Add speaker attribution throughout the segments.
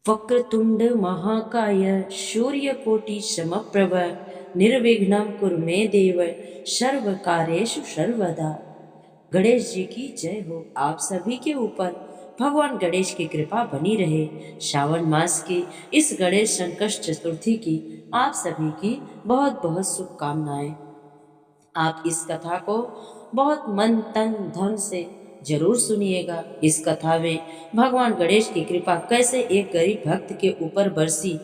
Speaker 1: वक्रतुंड महाकाय सूर्यकोटि समप्रभ निर्विघ्नं कुरु मे देव सर्व कार्येषु सर्वदा। गणेश जी की जय हो। आप सभी के ऊपर भगवान गणेश की कृपा बनी रहे। श्रावण मास की इस गणेश संकष्ट चतुर्थी की आप सभी की बहुत बहुत शुभकामनाएं। आप इस कथा को बहुत मन तन धन से जरूर सुनिएगा। इस कथा में भगवान गणेश की कृपा कैसे एक गरीब भक्त के ऊपर बरसी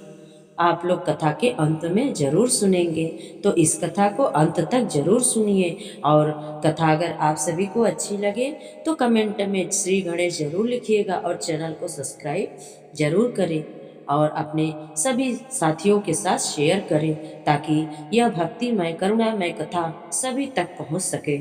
Speaker 1: आप लोग कथा के अंत में जरूर सुनेंगे। तो इस कथा को अंत तक जरूर सुनिए। और कथा अगर आप सभी को अच्छी लगे तो कमेंट में श्री गणेश जरूर लिखिएगा और चैनल को सब्सक्राइब जरूर करें और अपने सभी साथियों के साथ शेयर करें ताकि यह भक्तिमय करुणामय कथा सभी तक पहुंच सके।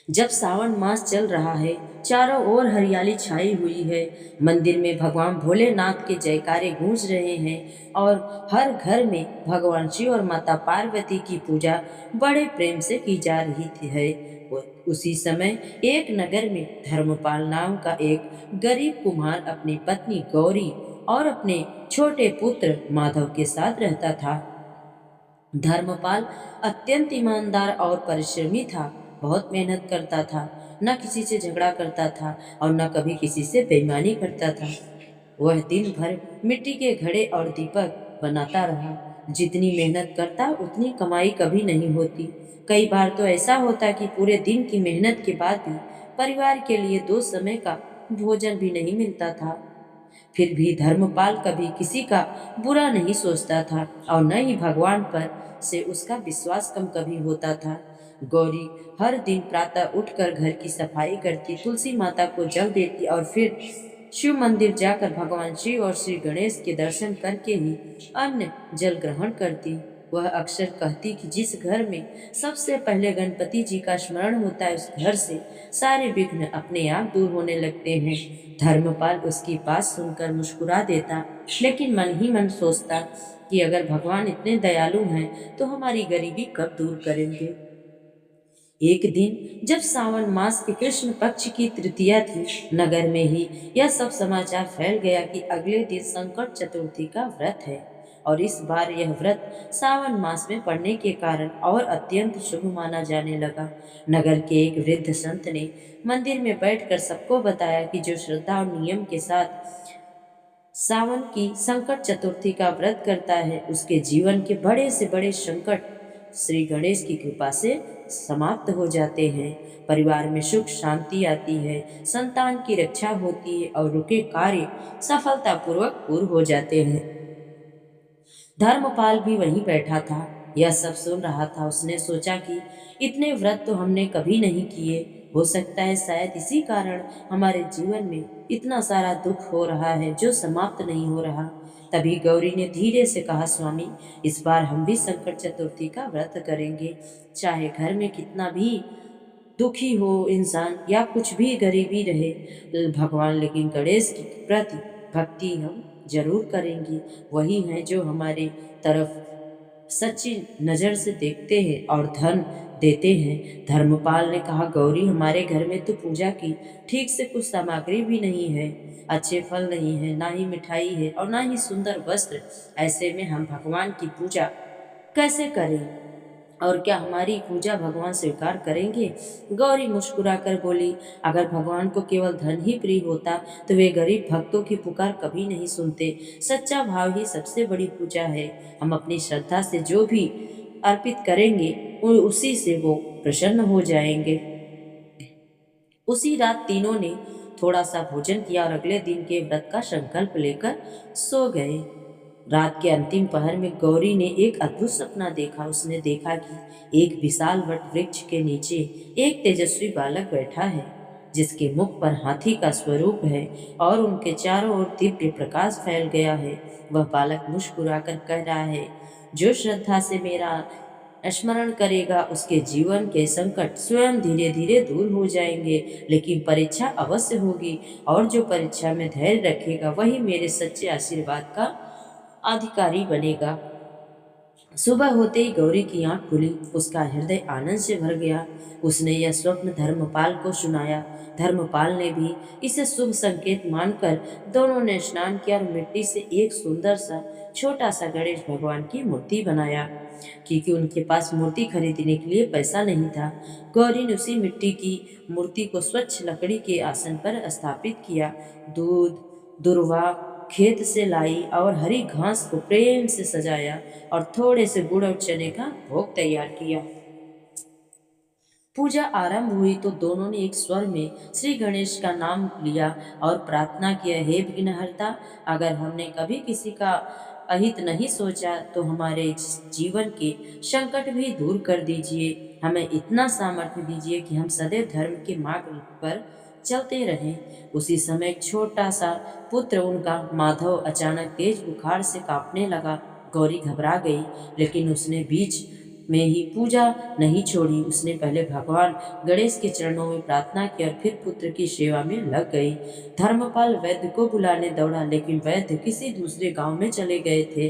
Speaker 1: जब सावन मास चल रहा है, चारों ओर हरियाली छाई हुई है, मंदिर में भगवान भोलेनाथ के जयकारे गूंज रहे हैं और हर घर में भगवान शिव और माता पार्वती की पूजा बड़े प्रेम से की जा रही है। उसी समय एक नगर में धर्मपाल नाम का एक गरीब कुम्हार अपनी पत्नी गौरी और अपने छोटे पुत्र माधव के साथ रहता था। धर्मपाल अत्यंत ईमानदार और परिश्रमी था। बहुत मेहनत करता था, न किसी से झगड़ा करता था और न कभी किसी से बेईमानी करता था। वह दिन भर मिट्टी के घड़े और दीपक बनाता रहा। जितनी मेहनत करता उतनी कमाई कभी नहीं होती। कई बार तो ऐसा होता कि पूरे दिन की मेहनत के बाद भी परिवार के लिए दो समय का भोजन भी नहीं मिलता था। फिर भी धर्मपाल कभी किसी का बुरा नहीं सोचता था और न ही भगवान पर से उसका विश्वास कम कभी होता था। गौरी हर दिन प्रातः उठकर घर की सफाई करती, तुलसी माता को जल देती और फिर शिव मंदिर जाकर भगवान शिव और श्री गणेश के दर्शन करके ही अन्न जल ग्रहण करती। वह अक्सर कहती कि जिस घर में सबसे पहले गणपति जी का स्मरण होता है उस घर से सारे विघ्न अपने आप दूर होने लगते हैं। धर्मपाल उसकी बात सुनकर मुस्कुरा देता, लेकिन मन ही मन सोचता कि अगर भगवान इतने दयालु हैं तो हमारी गरीबी कब दूर करेंगे। एक दिन जब सावन मास के कृष्ण पक्ष की तृतीया थी, नगर में ही यह सब समाचार फैल गया कि अगले दिन संकट चतुर्थी का व्रत है और इस बार यह व्रत सावन मास में पड़ने के कारण और अत्यंत शुभ माना जाने लगा। नगर के एक वृद्ध संत ने मंदिर में बैठकर सबको बताया कि जो श्रद्धा और नियम के साथ सावन की संकट चतुर्थी का व्रत करता है उसके जीवन के बड़े से बड़े संकट श्री गणेश की कृपा से समाप्त हो जाते हैं। परिवार में सुख शांति आती है, संतान की रक्षा होती है और रुके कार्य सफलतापूर्वक पूर्ण हो जाते हैं। धर्मपाल भी वहीं बैठा था, यह सब सुन रहा था। उसने सोचा कि इतने व्रत तो हमने कभी नहीं किए, हो सकता है शायद इसी कारण हमारे जीवन में इतना सारा दुख हो रहा है जो समाप्त नहीं हो रहा। तभी गौरी ने धीरे से कहा, स्वामी इस बार हम भी संकट चतुर्थी का व्रत करेंगे। चाहे घर में कितना भी दुखी हो इंसान या कुछ भी गरीबी रहे, भगवान लेकिन गणेश के प्रति भक्ति हम जरूर करेंगी। वही हैं जो हमारे तरफ सच्ची नजर से देखते हैं और धन देते हैं। धर्मपाल ने कहा, गौरी हमारे घर में तो पूजा की ठीक से कुछ सामग्री भी नहीं है, अच्छे फल नहीं है, ना ही मिठाई है और ना ही सुंदर वस्त्र। ऐसे में हम भगवान की पूजा कैसे करें और क्या हमारी पूजा भगवान स्वीकार करेंगे। गौरी मुस्कुराकर बोली, अगर भगवान को केवल धन ही प्रिय होता तो वे गरीब भक्तों की पुकार कभी नहीं सुनते। सच्चा भाव ही सबसे बड़ी पूजा है। हम अपनी श्रद्धा से जो भी अर्पित करेंगे उसी से वो प्रसन्न हो जाएंगे। उसी रात तीनों ने थोड़ा सा भोजन किया और अगले दिन के व्रत का संकल्प लेकर सो गए। रात के अंतिम पहर में गौरी ने एक अद्भुत सपना देखा। उसने देखा कि एक विशाल वट वृक्ष के नीचे एक तेजस्वी बालक बैठा है जिसके मुख पर हाथी का स्वरूप है और उनके चारों ओर दिव्य प्रकाश फैल गया है। वह बालक मुस्कुराकर कह रहा है, जो श्रद्धा से मेरा स्मरण करेगा उसके जीवन के संकट स्वयं धीरे धीरे दूर हो जाएंगे, लेकिन परीक्षा अवश्य होगी और जो परीक्षा में धैर्य रखेगा वही मेरे सच्चे आशीर्वाद का अधिकारी बनेगा। सुबह होते ही गौरी की आंख खुली। उसका हृदय आनंद से भर गया। उसने यह स्वप्न धर्मपाल को सुनाया। धर्मपाल ने भी इसे शुभ संकेत मानकर दोनों ने स्नान किया और मिट्टी से एक सुंदर सा छोटा सा गणेश भगवान की मूर्ति बनाया। क्योंकि उनके पास मूर्ति खरीदने के लिए पैसा नहीं था, गौरी ने उसी मिट्टी की मूर्ति को स्वच्छ लकड़ी के आसन पर स्थापित किया। दूध, दुर्वा खेत से लाई और हरी घास को प्रेम से सजाया और थोड़े से गुड़ और चने का भोग तैयार किया। पूजा आरंभ हुई तो दोनों ने एक स्वर में श्री गणेश का नाम लिया और प्रार्थना किया, हे विघ्नहर्ता, अगर हमने कभी किसी का अहित नहीं सोचा तो हमारे जीवन के संकट भी दूर कर दीजिए। हमें इतना सामर्थ्य दीजिए कि हम सदैव धर्म के मार्ग पर चलते रहें। उसी समय एक छोटा सा पुत्र उनका माधव अचानक तेज बुखार से कांपने लगा। गौरी घबरा गई, लेकिन उसने बीच में ही पूजा नहीं छोड़ी। उसने पहले भगवान गणेश के चरणों में प्रार्थना की और फिर पुत्र की सेवा में लग गई। धर्मपाल वैद्य को बुलाने दौड़ा, लेकिन वैद्य किसी दूसरे गांव में चले गए थे।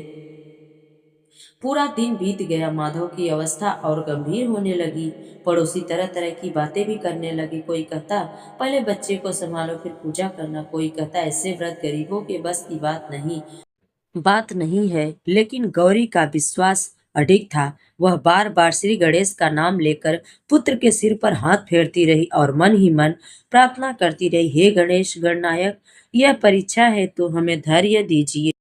Speaker 1: पूरा दिन बीत गया। माधव की अवस्था और गंभीर होने लगी। पड़ोसी तरह तरह की बातें भी करने लगे। कोई कहता पहले बच्चे को संभालो फिर पूजा करना, कोई कहता ऐसे व्रत गरीबों के बस की बात नहीं है। लेकिन गौरी का विश्वास अडिग था। वह बार बार श्री गणेश का नाम लेकर पुत्र के सिर पर हाथ फेरती रही और मन ही मन प्रार्थना करती रही, हे गणेश गणनायक, यह परीक्षा है तो हमें धैर्य दीजिए।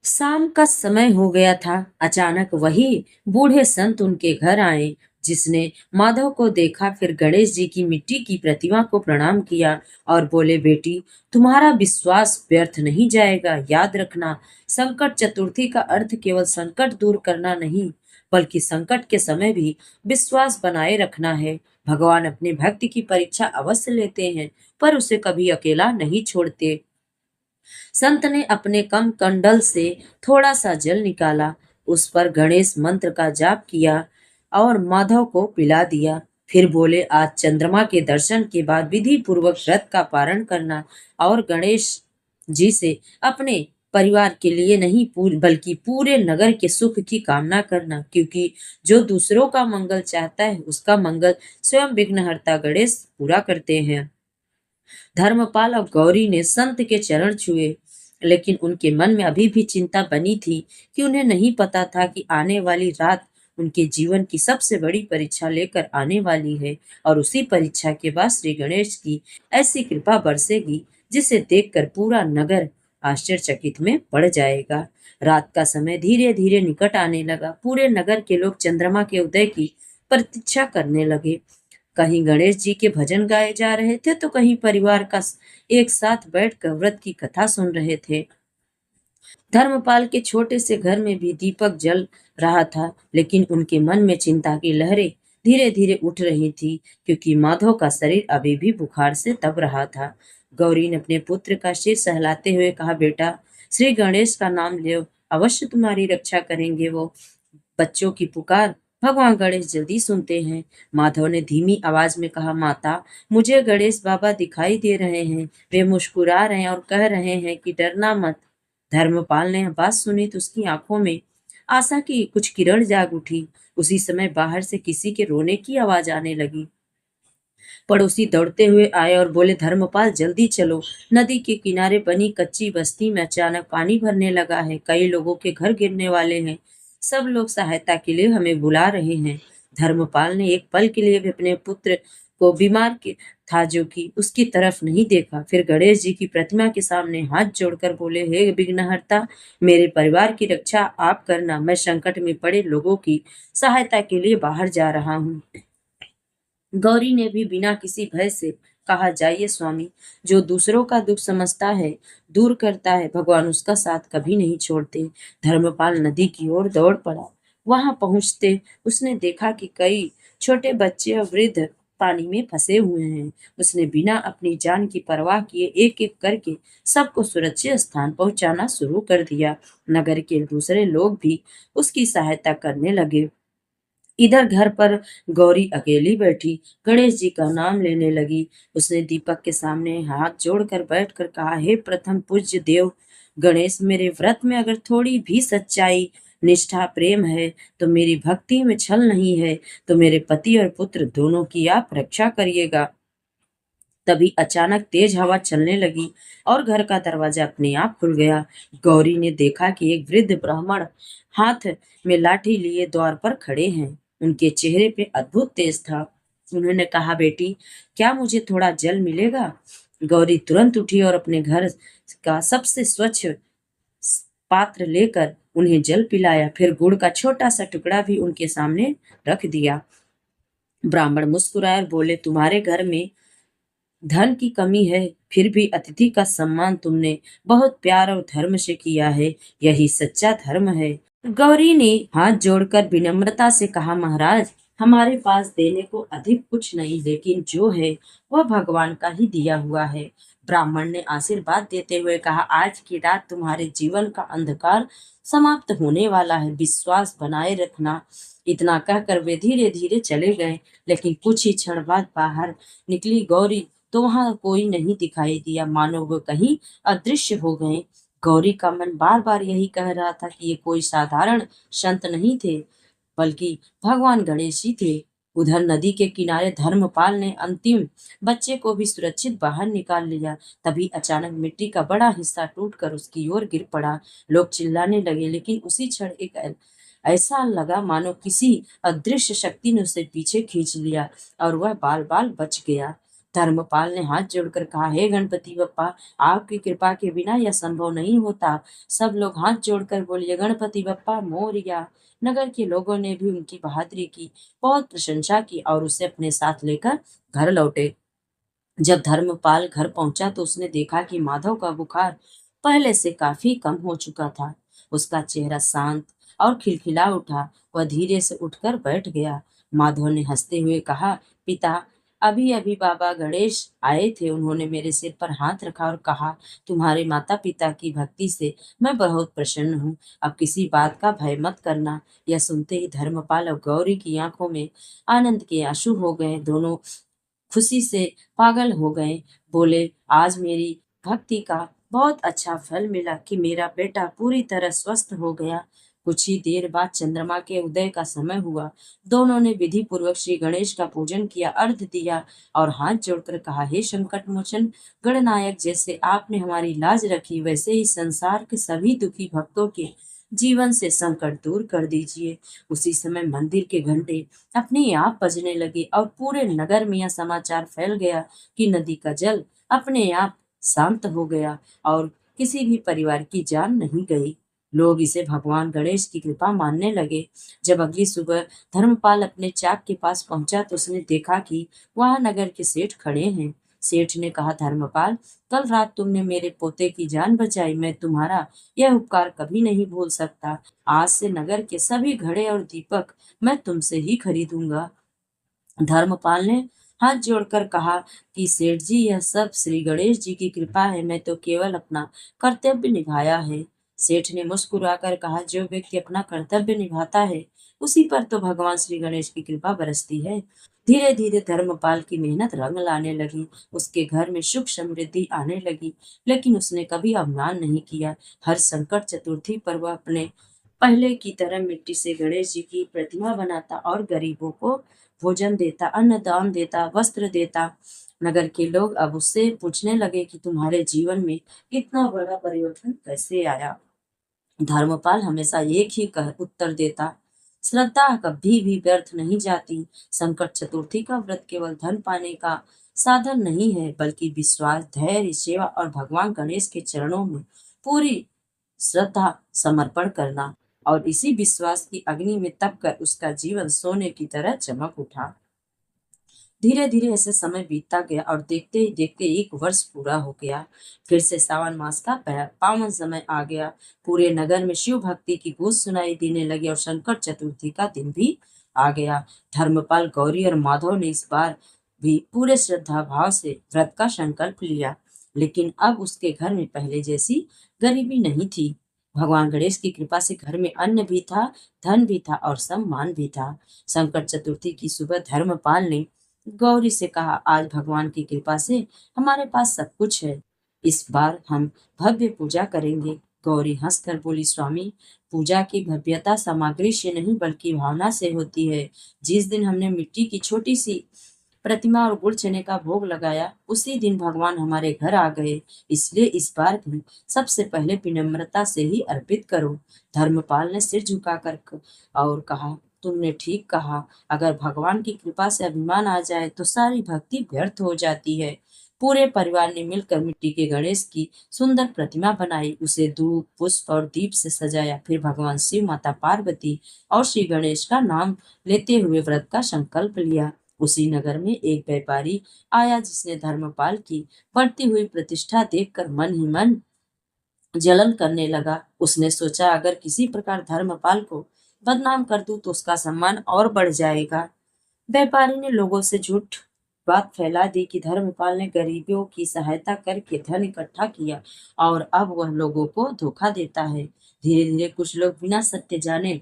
Speaker 1: शाम का समय हो गया था। अचानक वही बूढ़े संत उनके घर आए। जिसने माधव को देखा, फिर गणेश जी की मिट्टी की प्रतिमा को प्रणाम किया और बोले, बेटी, तुम्हारा विश्वास व्यर्थ नहीं जाएगा। याद रखना, संकट चतुर्थी का अर्थ केवल संकट दूर करना नहीं, बल्कि संकट के समय भी विश्वास बनाए रखना है। भगवान अपने भक्त की परीक्षा अवश्य लेते हैं, पर उसे कभी अकेला नहीं छोड़ते। संत ने अपने कम कंडल से थोड़ा सा जल निकाला, उस पर गणेश मंत्र का जाप किया और माधव को पिला दिया। फिर बोले, आज चंद्रमा के दर्शन के बाद विधि पूर्वक व्रत का पारण करना और गणेश जी से अपने परिवार के लिए नहीं बल्कि पूरे नगर के सुख की कामना करना, क्योंकि जो दूसरों का मंगल चाहता है उसका मंगल स्वयं विघ्नहर्ता गणेश पूरा करते हैं। धर्मपाल और गौरी ने संत के चरण छुए, लेकिन उनके मन में अभी भी चिंता बनी थी कि उन्हें नहीं पता था कि आने वाली रात उनके जीवन की सबसे बड़ी परीक्षा लेकर आने वाली है और उसी परीक्षा के बाद श्री गणेश की ऐसी कृपा बरसेगी जिसे देखकर पूरा नगर आश्चर्यचकित में पड़ जाएगा। रात का समय धीरे धीरे निकट आने लगा। पूरे नगर के लोग चंद्रमा के उदय की प्रतीक्षा करने लगे। कहीं गणेश जी के भजन गाए जा रहे थे तो कहीं परिवार का एक साथ बैठकर व्रत की कथा सुन रहे थे। धर्मपाल के छोटे से घर में भी दीपक जल रहा था, लेकिन उनके मन में चिंता की लहरें धीरे धीरे उठ रही थी, क्योंकि माधव का शरीर अभी भी बुखार से तप रहा था। गौरी ने अपने पुत्र का सिर सहलाते हुए कहा, बेटा, श्री गणेश का नाम लो, अवश्य तुम्हारी रक्षा करेंगे वो। बच्चों की पुकार भगवान गणेश जल्दी सुनते हैं। माधव ने धीमी आवाज में कहा, माता, मुझे गणेश बाबा दिखाई दे रहे हैं। वे मुस्कुरा रहे हैं और कह रहे हैं कि डरना मत। धर्मपाल ने यह बात सुनी तो उसकी आंखों में आशा की कुछ किरण जाग उठी। उसी समय बाहर से किसी के रोने की आवाज आने लगी। पड़ोसी दौड़ते हुए आए और बोले, धर्मपाल, जल्दी चलो, नदी के किनारे बनी कच्ची बस्ती में अचानक पानी भरने लगा है। कई लोगों के घर गिरने वाले हैं। सब लोग सहायता के लिए हमें बुला रहे हैं। धर्मपाल ने एक पल के लिए भी अपने पुत्र को बीमार के था जो कि उसकी तरफ नहीं देखा। फिर गणेश जी की प्रतिमा के सामने हाथ जोड़कर बोले, हे विघ्नहर्ता, मेरे परिवार की रक्षा आप करना। मैं संकट में पड़े लोगों की सहायता के लिए बाहर जा रहा हूँ। गौरी ने भी बिना किसी भय से कहा, जाइए स्वामी, जो दूसरों का दुख समझता है, दूर करता है, भगवान उसका साथ कभी नहीं छोड़ते। धर्मपाल नदी की ओर दौड़ पड़ा। वहां पहुंचते उसने देखा कि कई छोटे बच्चे और वृद्ध पानी में फंसे हुए हैं। उसने बिना अपनी जान की परवाह किए एक एक करके सबको सुरक्षित स्थान पहुंचाना शुरू कर दिया। नगर के दूसरे लोग भी उसकी सहायता करने लगे। इधर घर पर गौरी अकेली बैठी गणेश जी का नाम लेने लगी। उसने दीपक के सामने हाथ जोड़कर बैठकर कहा, हे प्रथम पूज्य देव गणेश, मेरे व्रत में अगर थोड़ी भी सच्चाई निष्ठा प्रेम है तो मेरी भक्ति में छल नहीं है तो मेरे पति और पुत्र दोनों की आप रक्षा करिएगा। तभी अचानक तेज हवा चलने लगी और घर का दरवाजा अपने आप खुल गया। गौरी ने देखा कि एक वृद्ध ब्राह्मण हाथ में लाठी लिए द्वार पर खड़े हैं। उनके चेहरे पे अद्भुत तेज था। उन्होंने कहा, बेटी, क्या मुझे थोड़ा जल मिलेगा? गौरी तुरंत उठी और अपने घर का सबसे स्वच्छ पात्र लेकर उन्हें जल पिलाया। फिर गुड़ का छोटा सा टुकड़ा भी उनके सामने रख दिया। ब्राह्मण मुस्कुराए और बोले, तुम्हारे घर में धन की कमी है, फिर भी अतिथि का सम्मान तुमने बहुत प्यार और धर्म से किया है। यही सच्चा धर्म है। गौरी ने हाथ जोड़कर विनम्रता से कहा, महाराज, हमारे पास देने को अधिक कुछ नहीं, लेकिन जो है वह भगवान का ही दिया हुआ है। ब्राह्मण ने आशीर्वाद देते हुए कहा, आज की रात तुम्हारे जीवन का अंधकार समाप्त होने वाला है, विश्वास बनाए रखना। इतना कहकर वे धीरे धीरे चले गए। लेकिन कुछ ही क्षण बाद बाहर निकली गौरी तो वहां कोई नहीं दिखाई दिया, मानो वो कहीं अदृश्य हो गए। गौरी का मन बार बार यही कह रहा था कि ये कोई साधारण संत नहीं थे, बल्कि भगवान गणेश ही थे। उधर नदी के किनारे धर्मपाल ने अंतिम बच्चे को भी सुरक्षित बाहर निकाल लिया। तभी अचानक मिट्टी का बड़ा हिस्सा टूटकर उसकी ओर गिर पड़ा। लोग चिल्लाने लगे, लेकिन उसी क्षण एक ऐसा लगा मानो किसी अदृश्य शक्ति ने उसे पीछे खींच लिया और वह बाल बाल बच गया। धर्मपाल ने हाथ जोड़कर कहा, हे गणपति बप्पा, आपकी कृपा के बिना यह संभव नहीं होता। सब लोग हाथ जोड़कर बोलिए, गणपति बप्पा मोरया। नगर के लोगों ने भी उनकी बहादुरी की बहुत प्रशंसा की और उसे अपने साथ लेकर घर लौटे। जब धर्मपाल घर पहुंचा तो उसने देखा कि माधव का बुखार पहले से काफी कम हो चुका था। उसका चेहरा शांत और खिलखिला उठा। वह धीरे से उठकर बैठ गया। माधव ने हंसते हुए कहा, पिता, अभी अभी बाबा गणेश आए थे। उन्होंने मेरे सिर पर हाथ रखा और कहा, तुम्हारे माता पिता की भक्ति से मैं बहुत प्रसन्न हूँ। अब किसी बात का भय मत करना। यह सुनते ही धर्मपाल और गौरी की आंखों में आनंद के आंसू हो गए। दोनों खुशी से पागल हो गए। बोले, आज मेरी भक्ति का बहुत अच्छा फल मिला कि मेरा बेटा पूरी तरह स्वस्थ हो गया। कुछ ही देर बाद चंद्रमा के उदय का समय हुआ। दोनों ने विधि पूर्वक श्री गणेश का पूजन किया, अर्घ्य दिया और हाथ जोड़कर कहा, हे संकट मोचन गणनायक, जैसे आपने हमारी लाज रखी, वैसे ही संसार के सभी दुखी भक्तों के जीवन से संकट दूर कर दीजिए। उसी समय मंदिर के घंटे अपने आप बजने लगे और पूरे नगर में यह समाचार फैल गया कि नदी का जल अपने आप शांत हो गया और किसी भी परिवार की जान नहीं गई। लोग इसे भगवान गणेश की कृपा मानने लगे। जब अगली सुबह धर्मपाल अपने चाक के पास पहुंचा तो उसने देखा कि वहां नगर के सेठ खड़े हैं। सेठ ने कहा, धर्मपाल, कल रात तुमने मेरे पोते की जान बचाई। मैं तुम्हारा यह उपकार कभी नहीं भूल सकता। आज से नगर के सभी घड़े और दीपक मैं तुमसे ही खरीदूंगा। धर्मपाल ने हाथ जोड़कर कहा कि सेठ जी, यह सब श्री गणेश जी की कृपा है, मैं तो केवल अपना कर्तव्य निभाया है। सेठ ने मुस्कुराकर कहा, जो व्यक्ति अपना कर्तव्य निभाता है उसी पर तो भगवान श्री गणेश की कृपा बरसती है। धीरे धीरे धर्मपाल की मेहनत रंग लाने लगी। उसके घर में सुख समृद्धि आने लगी, लेकिन उसने कभी अवमान नहीं किया। हर संकट चतुर्थी पर वह अपने पहले की तरह मिट्टी से गणेश जी की प्रतिमा बनाता और गरीबों को भोजन देता, अन्न दान देता, वस्त्र देता। नगर के लोग अब उससे पूछने लगे कि तुम्हारे जीवन में इतना बड़ा परिवर्तन कैसे आया? धर्मपाल हमेशा एक ही उत्तर देता, श्रद्धा कभी भी व्यर्थ नहीं जाती। संकट चतुर्थी का व्रत केवल धन पाने का साधन नहीं है, बल्कि विश्वास, धैर्य, सेवा और भगवान गणेश के चरणों में पूरी श्रद्धा समर्पण करना। और इसी विश्वास की अग्नि में तप कर उसका जीवन सोने की तरह चमक उठा। धीरे धीरे ऐसे समय बीतता गया और देखते ही देखते 1 वर्ष पूरा हो गया। फिर से सावन मास का पावन समय आ गया। पूरे नगर में शिव भक्ति की गूंज सुनाई देने लगी और संकट चतुर्थी का दिन भी आ गया। धर्मपाल, गौरी और माधव ने इस बार भी पूरे श्रद्धा भाव से व्रत का संकल्प लिया। लेकिन अब उसके घर में पहले जैसी गरीबी नहीं थी। भगवान गणेश की कृपा से घर में अन्न भी था, धन भी था और सम्मान भी था। संकट चतुर्थी की सुबह धर्मपाल ने गौरी से कहा, आज भगवान की कृपा से हमारे पास सब कुछ है। इस बार हम भव्य पूजा करेंगे। गौरी हंसकर बोली, स्वामी, पूजा की भव्यता सामग्री से नहीं बल्कि भावना से होती है। जिस दिन हमने मिट्टी की छोटी सी प्रतिमा और गुड़ चने का भोग लगाया, उसी दिन भगवान हमारे घर आ गए। इसलिए इस बार भी सबसे पहले विनम्रता से ही अर्पित करो। धर्मपाल ने सिर झुकाकर और कहा, तुमने ठीक कहा। अगर भगवान की कृपा से अभिमान आ जाए तो सारी भक्ति व्यर्थ हो जाती है। पूरे परिवार ने मिलकर मिट्टी के गणेश की सुंदर प्रतिमा बनाई, उसे धूप, पुष्प और दीप से सजाया। फिर भगवान शिव, माता पार्वती और श्री गणेश का नाम लेते हुए व्रत का संकल्प लिया। उसी नगर में एक व्यापारी आया जिसने धर्मपाल की बढ़ती हुई प्रतिष्ठा देखकर मन ही मन जलन करने लगा। उसने सोचा, अगर किसी प्रकार धर्मपाल को बदनाम कर दूं तो उसका सम्मान और बढ़ जाएगा। व्यापारी ने लोगों से झूठ बात फैला दी कि धर्मपाल ने गरीबों की सहायता करके धन इकट्ठा किया और अब वह लोगों को धोखा देता है। धीरे धीरे कुछ लोग बिना सत्य जाने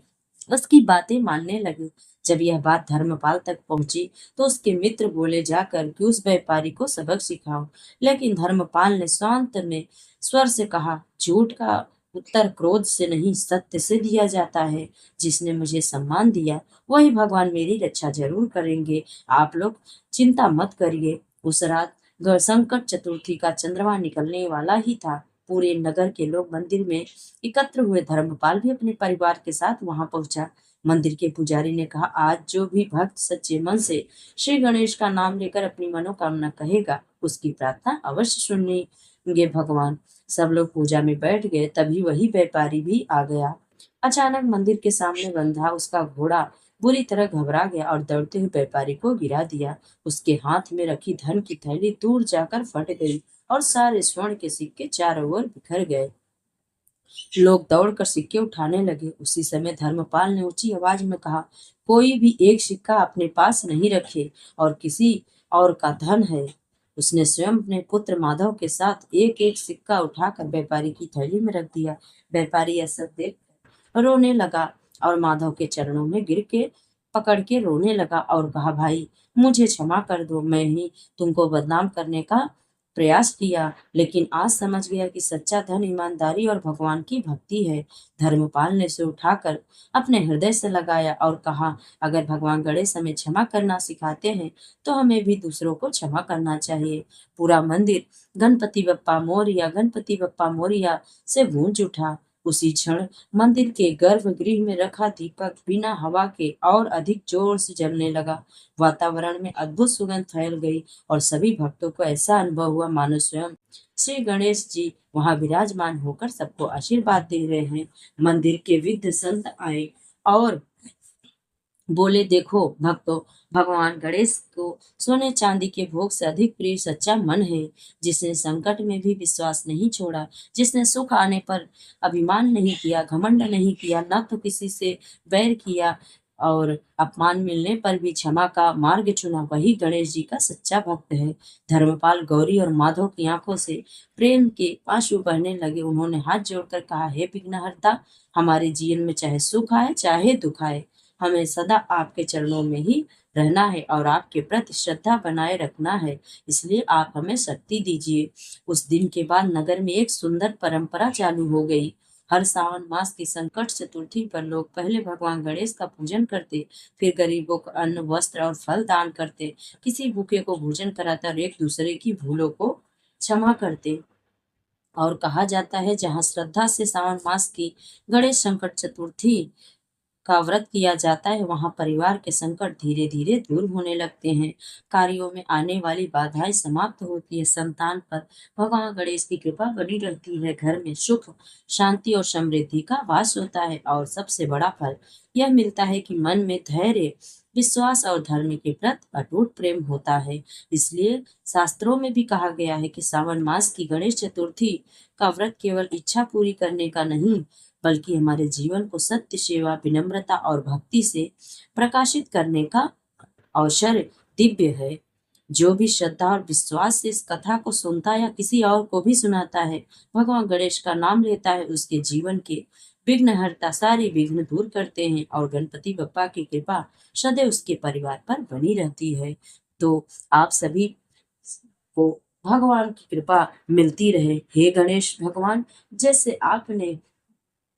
Speaker 1: उसकी बातें मानने लगे। जब यह बात धर्मपाल तक पहुंची तो उसके मित्र बोले, जाकर कि उस व्यापारी को सबक सिखाओ। लेकिन धर्मपाल ने शांत में स्वर से कहा, झूठ का उत्तर क्रोध से नहीं सत्य से दिया जाता है। जिसने मुझे सम्मान दिया वही भगवान मेरी रक्षा जरूर करेंगे। आप लोग चिंता मत करिए। उस रात संकट चतुर्थी का चंद्रमा निकलने वाला ही था। पूरे नगर के लोग मंदिर में एकत्र हुए। धर्मपाल भी अपने परिवार के साथ वहां पहुंचा। मंदिर के पुजारी ने कहा, आज जो भी भक्त सच्चे मन से श्री गणेश का नाम लेकर अपनी मनोकामना कहेगा, उसकी प्रार्थना अवश्य सुनेंगे भगवान। सब लोग पूजा में बैठ गए। तभी वही व्यापारी भी आ गया। अचानक मंदिर के सामने बंधा उसका घोड़ा बुरी तरह घबरा गया और दौड़ते हुए व्यापारी को गिरा दिया। उसके हाथ में रखी धन की थैली दूर जाकर फट गई और सारे स्वर्ण के सिक्के चारों ओर बिखर गए। लोग दौड़कर सिक्के उठाने लगे। उसी समय धर्मपाल ने ऊंची आवाज में कहा, कोई भी एक सिक्का अपने पास नहीं रखे और किसी और का धन है। उसने स्वयं अपने पुत्र माधव के साथ एक एक सिक्का उठाकर व्यापारी की थैली में रख दिया। व्यापारी यह सब देख रोने लगा और माधव के चरणों में गिर के पकड़ के रोने लगा और कहा, भाई, मुझे क्षमा कर दो। मैं ही तुमको बदनाम करने का प्रयास किया, लेकिन आज समझ गया कि सच्चा धन ईमानदारी और भगवान की भक्ति है। धर्मपाल ने उसे उठाकर अपने हृदय से लगाया और कहा, अगर भगवान गणेश हमें क्षमा करना सिखाते हैं तो हमें भी दूसरों को क्षमा करना चाहिए। पूरा मंदिर गणपति बप्पा मोरिया, गणपति बप्पा मोरिया से गूंज उठा। उसी क्षण मंदिर के गर्भगृह में रखा दीपक बिना हवा के और अधिक जोर से जलने लगा। वातावरण में अद्भुत सुगंध फैल गई और सभी भक्तों को ऐसा अनुभव हुआ मानो स्वयं श्री गणेश जी वहां विराजमान होकर सबको आशीर्वाद दे रहे हैं। मंदिर के विद्ध संत आए और बोले, देखो भक्तों, भगवान गणेश को सोने चांदी के भोग से अधिक प्रिय सच्चा मन है, जिसने संकट में भी विश्वास नहीं छोड़ा, जिसने सुख आने पर अभिमान नहीं किया, घमंड नहीं किया, न तो किसी से बैर किया और अपमान मिलने पर भी क्षमा का मार्ग चुना, वही गणेश जी का सच्चा भक्त है। धर्मपाल, गौरी और माधव की आंखों से प्रेम के आंसू बहने लगे। उन्होंने हाथ जोड़कर कहा, हे विघ्नहर्ता, हमारे जीवन में चाहे सुख आए चाहे दुख आए, हमें सदा आपके चरणों में ही रहना है और आपके प्रति श्रद्धा बनाए रखना है। इसलिए आप हमें शक्ति दीजिए। उस दिन के बाद नगर में एक सुंदर परंपरा चालू हो गई। हर सावन मास की संकट चतुर्थी पर लोग पहले भगवान गणेश का पूजन करते, फिर गरीबों को अन्न, वस्त्र और फल दान करते, किसी भूखे को भोजन कराते और एक दूसरे की भूलों को क्षमा करते। और कहा जाता है, जहाँ श्रद्धा से सावन मास की गणेश संकट चतुर्थी का व्रत किया जाता है, वहां परिवार के संकट धीरे धीरे दूर होने लगते हैं। कार्यों में आने वाली बाधाएं समाप्त होती है। संतान पर भगवान गणेश की कृपा बनी रहती है। घर में सुख, शांति और समृद्धि का वास होता है और सबसे बड़ा फल यह मिलता है कि मन में धैर्य, विश्वास और धर्म के प्रति अटूट प्रेम होता है। इसलिए शास्त्रों में भी कहा गया है कि सावन मास की गणेश चतुर्थी का व्रत केवल इच्छा पूरी करने का नहीं, बल्कि हमारे जीवन को सत्य, सेवा, विनम्रता और भक्ति से प्रकाशित करने का अवसर दिव्य है। जो भी श्रद्धा और विश्वास से इस कथा को सुनता या किसी और को भी सुनाता है, भगवान गणेश का नाम लेता है, उसके जीवन के विघ्नहर्ता सारे विघ्न दूर करते हैं और गणपति बप्पा की कृपा सदैव उसके परिवार पर बनी रहती है। तो आप सभी को भगवान की कृपा मिलती रहे। हे गणेश भगवान, जैसे आपने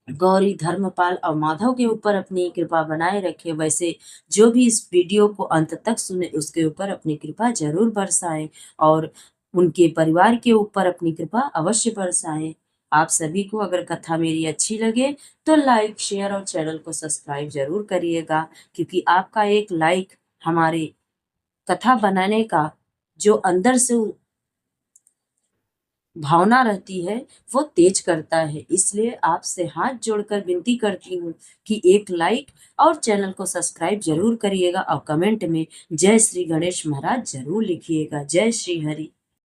Speaker 1: गौरी, धर्मपाल और माधव के ऊपर अपनी कृपा बनाए रखे, वैसे जो भी इस वीडियो को अंत तक सुने उसके ऊपर अपनी कृपा जरूर बरसाएं और उनके परिवार के ऊपर अपनी कृपा अवश्य बरसाएं। आप सभी को अगर कथा मेरी अच्छी लगे तो लाइक, शेयर और चैनल को सब्सक्राइब जरूर करिएगा, क्योंकि आपका एक लाइक हमारे कथा बनाने का जो अंदर से भावना रहती है वो तेज करता है। इसलिए आपसे हाथ जोड़कर विनती करती हूँ कि एक लाइक और चैनल को सब्सक्राइब जरूर करिएगा और कमेंट में जय श्री गणेश महाराज जरूर लिखिएगा। जय श्री हरि।